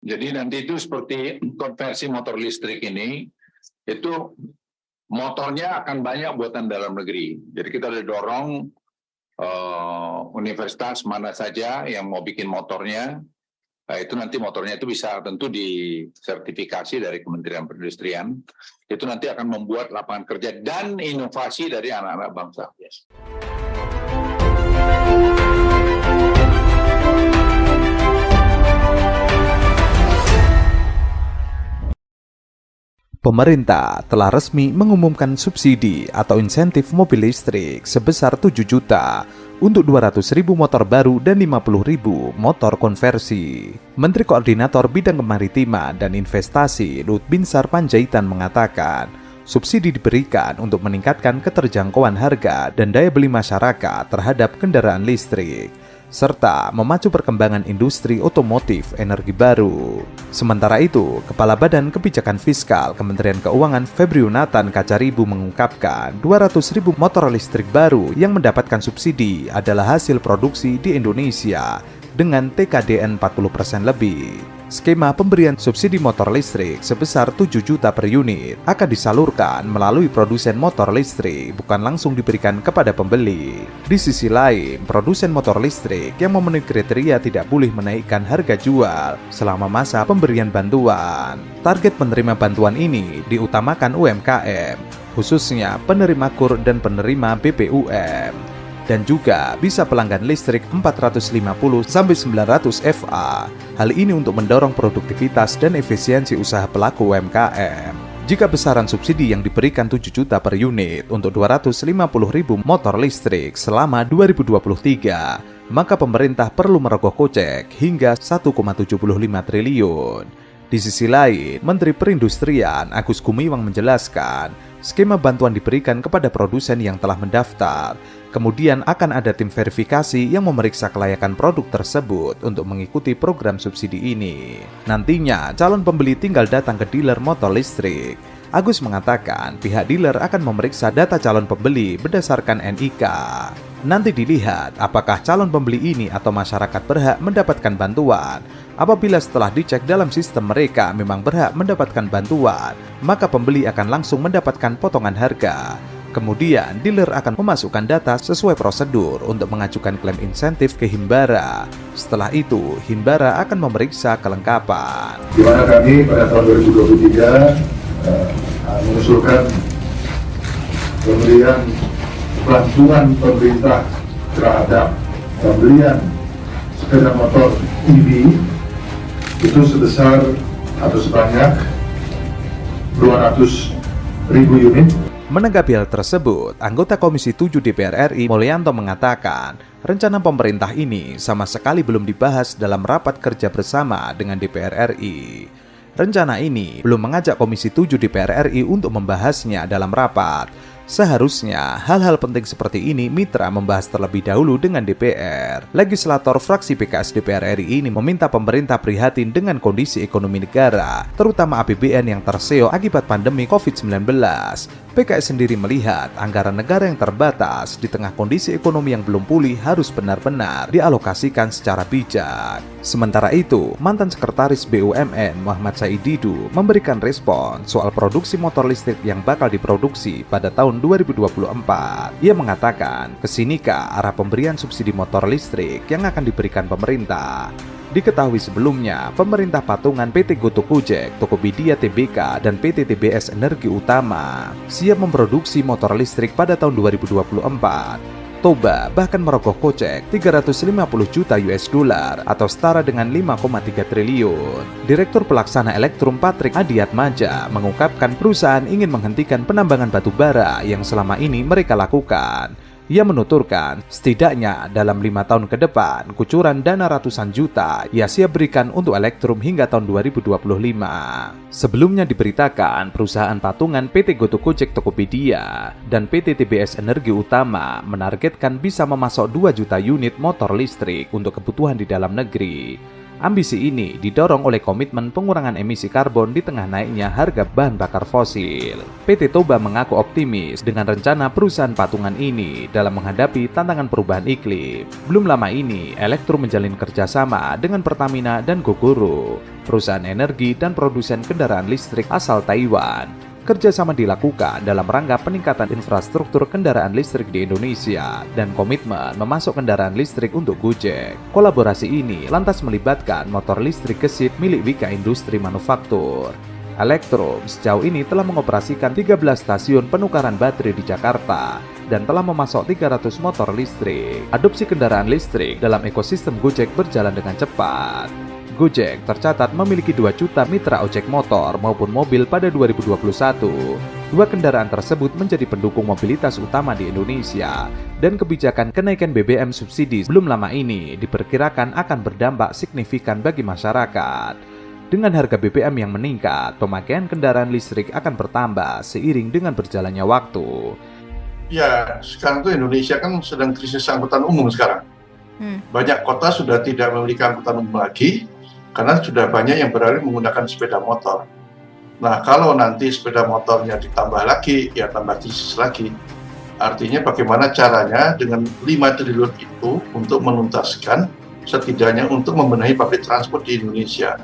Jadi nanti itu seperti konversi motor listrik ini, itu motornya akan banyak buatan dalam negeri. Jadi kita udah dorong universitas mana saja yang mau bikin motornya, itu nanti motornya itu bisa tentu disertifikasi dari Kementerian Perindustrian, itu nanti akan membuat lapangan kerja dan inovasi dari anak-anak bangsa. Pemerintah telah resmi mengumumkan subsidi atau insentif mobil listrik sebesar 7 juta untuk 200.000 motor baru dan 50.000 motor konversi. Menteri Koordinator Bidang Kemaritiman dan Investasi Luhut Binsar Panjaitan mengatakan, subsidi diberikan untuk meningkatkan keterjangkauan harga dan daya beli masyarakat terhadap kendaraan listrik, serta memacu perkembangan industri otomotif energi baru. Sementara itu, Kepala Badan Kebijakan Fiskal Kementerian Keuangan Febriunatan Kacaribu mengungkapkan 200.000 motor listrik baru yang mendapatkan subsidi adalah hasil produksi di Indonesia dengan TKDN 40% lebih. Skema pemberian subsidi motor listrik sebesar 7 juta per unit akan disalurkan melalui produsen motor listrik, bukan langsung diberikan kepada pembeli. Di sisi lain, produsen motor listrik yang memenuhi kriteria tidak boleh menaikkan harga jual selama masa pemberian bantuan. Target penerima bantuan ini diutamakan UMKM, khususnya penerima KUR dan penerima BPUM. Dan juga bisa pelanggan listrik 450-900 VA. Hal ini untuk mendorong produktivitas dan efisiensi usaha pelaku UMKM. Jika besaran subsidi yang diberikan 7 juta per unit untuk 250.000 motor listrik selama 2023, maka pemerintah perlu merogoh kocek hingga 1,75 triliun. Di sisi lain, Menteri Perindustrian Agus Gumiwang menjelaskan, skema bantuan diberikan kepada produsen yang telah mendaftar. Kemudian akan ada tim verifikasi yang memeriksa kelayakan produk tersebut untuk mengikuti program subsidi ini. Nantinya, calon pembeli tinggal datang ke dealer motor listrik. Agus mengatakan pihak dealer akan memeriksa data calon pembeli berdasarkan NIK. Nanti dilihat apakah calon pembeli ini atau masyarakat berhak mendapatkan bantuan. Apabila setelah dicek dalam sistem mereka memang berhak mendapatkan bantuan, maka pembeli akan langsung mendapatkan potongan harga. Kemudian, dealer akan memasukkan data sesuai prosedur untuk mengajukan klaim insentif ke Himbara. Setelah itu, Himbara akan memeriksa kelengkapan. Di mana kami pada tahun 2023 mengusulkan pemberian bantuan pemerintah terhadap pembelian sepeda motor EV itu sebesar atau sebanyak 200.000 unit. Menanggapi hal tersebut, anggota Komisi 7 DPR RI Mulyanto mengatakan, rencana pemerintah ini sama sekali belum dibahas dalam rapat kerja bersama dengan DPR RI. Rencana ini belum mengajak Komisi 7 DPR RI untuk membahasnya dalam rapat. Seharusnya hal-hal penting seperti ini mitra membahas terlebih dahulu dengan DPR. Legislator fraksi PKS DPR RI ini meminta pemerintah prihatin dengan kondisi ekonomi negara, terutama APBN yang terseo akibat pandemi COVID-19. PKS sendiri melihat anggaran negara yang terbatas di tengah kondisi ekonomi yang belum pulih harus benar-benar dialokasikan secara bijak. Sementara itu, mantan Sekretaris BUMN Muhammad Said Didu memberikan respon soal produksi motor listrik yang bakal diproduksi pada tahun 2024. Ia mengatakan, kesinikah arah pemberian subsidi motor listrik yang akan diberikan pemerintah. Diketahui sebelumnya, pemerintah patungan PT Gotoh Gojek, Tokopedia Tbk, dan PT TBS Energi Utama siap memproduksi motor listrik pada tahun 2024. Toba bahkan merogoh kocek 350 juta US dollar atau setara dengan 5,3 triliun. Direktur Pelaksana Elektrum Patrick Adiatmaja mengungkapkan perusahaan ingin menghentikan penambangan batu bara yang selama ini mereka lakukan. Ia menuturkan, setidaknya dalam 5 tahun ke depan, kucuran dana ratusan juta ia siap berikan untuk Elektrum hingga tahun 2025. Sebelumnya diberitakan, perusahaan patungan PT Gotoh Gojek Tokopedia dan PT TBS Energi Utama menargetkan bisa memasok 2 juta unit motor listrik untuk kebutuhan di dalam negeri. Ambisi ini didorong oleh komitmen pengurangan emisi karbon di tengah naiknya harga bahan bakar fosil. PT Toba mengaku optimis dengan rencana perusahaan patungan ini dalam menghadapi tantangan perubahan iklim. Belum lama ini, Elektro menjalin kerjasama dengan Pertamina dan Gogoro, perusahaan energi dan produsen kendaraan listrik asal Taiwan. Kerjasama dilakukan dalam rangka peningkatan infrastruktur kendaraan listrik di Indonesia dan komitmen memasok kendaraan listrik untuk Gojek. Kolaborasi ini lantas melibatkan motor listrik gesit milik Wika Industri Manufaktur. Elektro sejauh ini telah mengoperasikan 13 stasiun penukaran baterai di Jakarta dan telah memasok 300 motor listrik. Adopsi kendaraan listrik dalam ekosistem Gojek berjalan dengan cepat. Gojek tercatat memiliki 2 juta mitra ojek motor maupun mobil pada 2021. Dua kendaraan tersebut menjadi pendukung mobilitas utama di Indonesia, dan kebijakan kenaikan BBM subsidi belum lama ini diperkirakan akan berdampak signifikan bagi masyarakat. Dengan harga BBM yang meningkat, pemakaian kendaraan listrik akan bertambah seiring dengan berjalannya waktu. Ya, sekarang tuh Indonesia kan sedang krisis angkutan umum sekarang. Banyak kota sudah tidak memiliki angkutan umum lagi, karena sudah banyak yang beralih menggunakan sepeda motor. Nah, kalau nanti sepeda motornya ditambah lagi, ya tambah krisis lagi. Artinya bagaimana caranya dengan 5 triliun itu untuk menuntaskan, setidaknya untuk membenahi public transport di Indonesia.